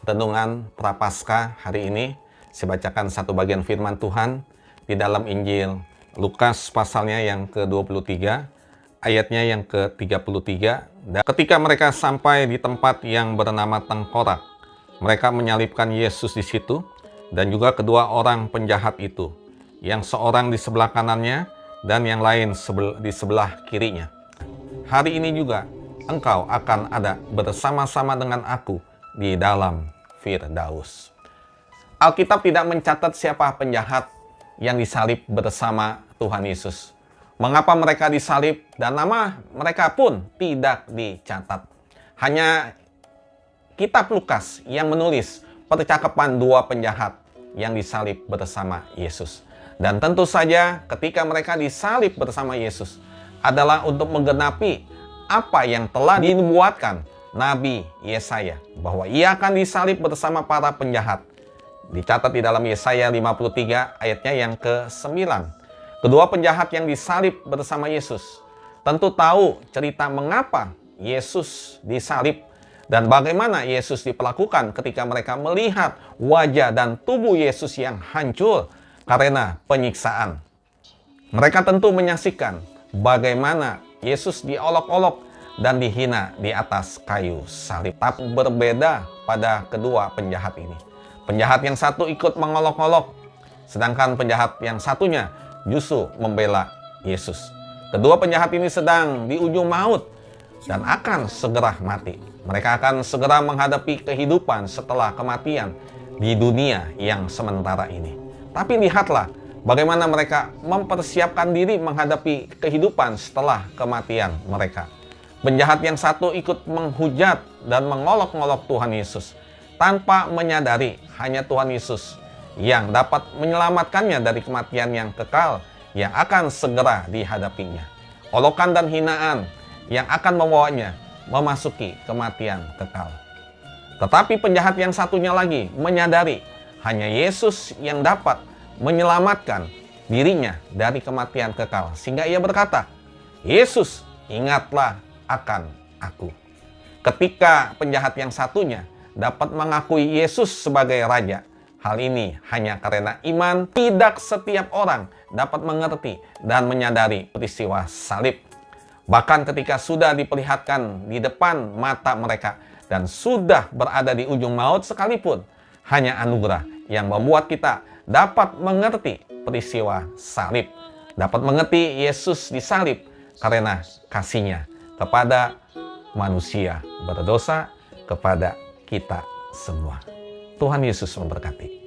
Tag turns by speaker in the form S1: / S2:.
S1: Renungan Prapaskah hari ini, saya bacakan satu bagian firman Tuhan di dalam Injil Lukas pasalnya yang ke-23, ayatnya yang ke-33. Dan ketika mereka sampai di tempat yang bernama Tengkorak, mereka menyalibkan Yesus di situ dan juga kedua orang penjahat itu, yang seorang di sebelah kanannya dan yang lain di sebelah kirinya. Hari ini juga engkau akan ada bersama-sama dengan aku di dalam Firdaus. Alkitab tidak mencatat siapa penjahat yang disalib bersama Tuhan Yesus. Mengapa mereka disalib dan nama mereka pun tidak dicatat. Hanya kitab Lukas yang menulis percakapan dua penjahat yang disalib bersama Yesus. Dan tentu saja ketika mereka disalib bersama Yesus adalah untuk menggenapi apa yang telah dinubuatkan Nabi Yesaya, bahwa ia akan disalib bersama para penjahat. Dicatat di dalam Yesaya 53 ayatnya yang ke-9. Kedua penjahat yang disalib bersama Yesus tentu tahu cerita mengapa Yesus disalib dan bagaimana Yesus diperlakukan ketika mereka melihat wajah dan tubuh Yesus yang hancur karena penyiksaan. Mereka tentu menyaksikan bagaimana Yesus diolok-olok dan dihina di atas kayu salib. Tapi berbeda pada kedua penjahat ini. Penjahat yang satu ikut mengolok-olok, sedangkan penjahat yang satunya justru membela Yesus. Kedua penjahat ini sedang di ujung maut dan akan segera mati. Mereka akan segera menghadapi kehidupan setelah kematian di dunia yang sementara ini. Tapi lihatlah bagaimana mereka mempersiapkan diri menghadapi kehidupan setelah kematian mereka. Penjahat yang satu ikut menghujat dan mengolok-olok Tuhan Yesus tanpa menyadari hanya Tuhan Yesus yang dapat menyelamatkannya dari kematian yang kekal yang akan segera dihadapinya. Olokan dan hinaan yang akan membawanya memasuki kematian kekal. Tetapi penjahat yang satunya lagi menyadari hanya Yesus yang dapat menyelamatkan dirinya dari kematian kekal. Sehingga ia berkata, "Yesus, ingatlah akan aku." Ketika penjahat yang satunya dapat mengakui Yesus sebagai Raja, hal ini hanya karena iman. Tidak setiap orang dapat mengerti dan menyadari peristiwa salib. Bahkan ketika sudah diperlihatkan di depan mata mereka dan sudah berada di ujung maut sekalipun, hanya anugerah yang membuat kita dapat mengerti peristiwa salib. Dapat mengerti Yesus disalib karena kasih-Nya kepada manusia berdosa, kepada kita semua. Tuhan Yesus memberkati.